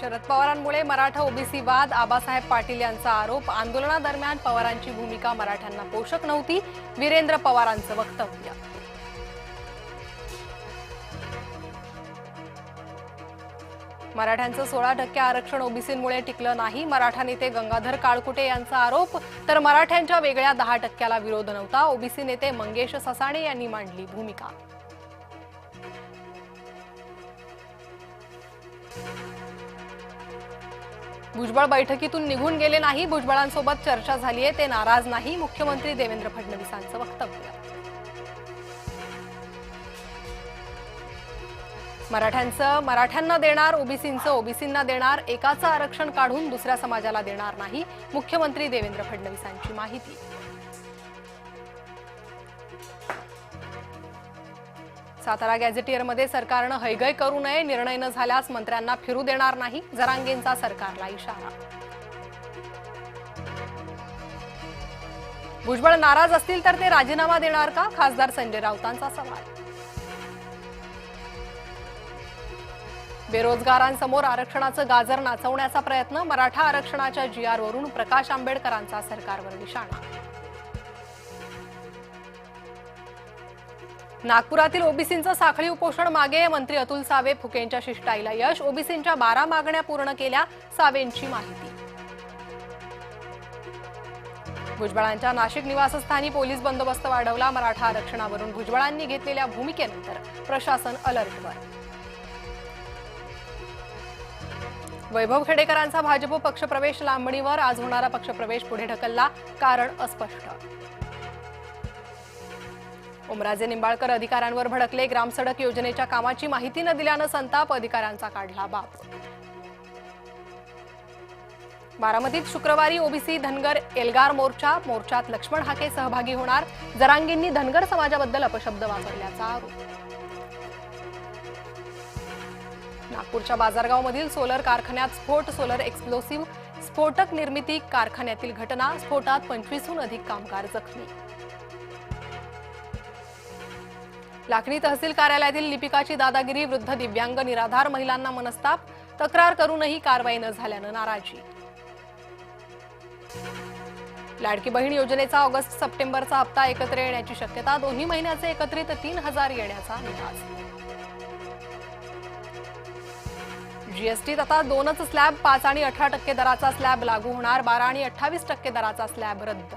Sharad पवारांमुळे Maratha OBC वाद, आबासाहेब पाटील यांचा आरोप, आंदोलनादरम्यान पवारांची भूमिका मराठ्यांना पोषक नव्हती, वीरेंद्र पवारांचं वक्तव्य. मराठ्यांचं 16% आरक्षण ओबीसींमुळे टिकलं नाही, मराठा नेते गंगाधर काळकुटे यांचा आरोप. तर मराठ्यांच्या वेगळ्या 10%ला विरोध नव्हता, ओबीसी नेते मंगेश ससाणे यांनी मांडली भूमिका. भुजबळ बैठकीतून निघून गेले नाही, भुजबळांसोबत चर्चा झालीये, ते नाराज नाही, मुख्यमंत्री देवेंद्र फडणवीसांचं वक्तव्य. मराठ्यांना देणार, ओबीसींचं ओबीसींना देणार, एकाचं आरक्षण काढून दुसऱ्या समाजाला देणार नाही, मुख्यमंत्री देवेंद्र फडणवीसांची माहिती. सातारा गॅझेटियरमध्ये सरकारनं हयगय करू नये, निर्णय न झाल्यास मंत्र्यांना फिरू देणार नाही, जरांगेंचा सरकारला इशारा. भुजबळ नाराज असतील तर ते राजीनामा देणार का, खासदार संजय राऊतांचा सवाल. बेरोजगारांसमोर आरक्षणाचं गाजर नाचवण्याचा प्रयत्न, मराठा आरक्षणाच्या जीआरवरून प्रकाश आंबेडकरांचा सरकारवर निशाणा. नागपुरातील ओबीसींचं साखळी उपोषण मागे, मंत्री अतुल सावे फुकेंच्या शिष्टाईला यश, ओबीसींच्या 12 मागण्या पूर्ण केल्या, सावेंची माहिती. भुजबळांच्या नाशिक निवासस्थानी पोलीस बंदोबस्त वाढवला, मराठा आरक्षणावरून भुजबळांनी घेतलेल्या भूमिकेनंतर प्रशासन अलर्टवर. वैभव खेडेकरांचा भाजप पक्षप्रवेश लांबणीवर, आज होणारा पक्षप्रवेश पुढे ढकलला, कारण अस्पष्ट. ओमराजे निंबाळकर अधिकाऱ्यांवर भडकले, ग्रामसडक योजनेच्या कामाची माहिती न दिल्यानं संताप, अधिकाऱ्यांचा काढला बाप. बारामतीत शुक्रवारी ओबीसी धनगर एल्गार मोर्चात लक्ष्मण हाके सहभागी होणार, जरांगेंनी धनगर समाजाबद्दल अपशब्द वापरल्याचा आरोप. नागपूरच्या बाजारगावमधील सोलर कारखान्यात स्फोट, सोलर एक्सप्लोसिव्ह स्फोटक निर्मिती कारखान्यातील घटना, स्फोटात 25हून अधिक कामगार जखमी. लाखनी तहसील कार्यालयातील लिपिकाची दादागिरी, वृद्ध दिव्यांग निराधार महिलांना मनस्ताप, तक्रार करूनही कारवाई न झाल्यानं नाराजी. लाडकी बहीण योजनेचा ऑगस्ट सप्टेंबरचा हप्ता एकत्र येण्याची शक्यता, दोन्ही महिन्याचे एकत्रित 3000 येण्याचा अंदाज. जीएसटीत आता 2च स्लॅब, 5 आणि 18% दराचा स्लॅब लागू होणार, 12 आणि 28% दराचा स्लॅब रद्द.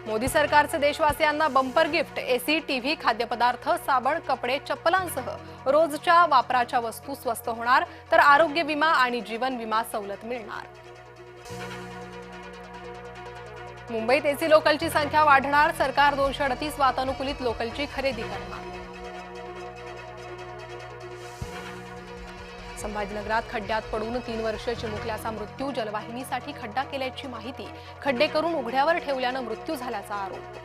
मोदी सरकारचे देशवासियांना बंपर गिफ्ट, एसी, टीव्ही, खाद्यपदार्थ, साबण, कपडे, चप्पलांसह रोजच्या वापराच्या वस्तू स्वस्त होणार, तर आरोग्य विमा आणि जीवन विमा सवलत मिळणार. मुंबईत एसी लोकलची संख्या वाढणार, सरकार 238 वातानुकूलित लोकलची खरेदी करणार. संभाजीनगरात खड्ड्यात पडून 3 वर्ष चिमुकल्याचा मृत्यू, जलवाहिनीसाठी खड्डा केल्याची माहिती, खड्डे करून उघड्यावर ठेवल्यानं मृत्यू झाल्याचा आरोप.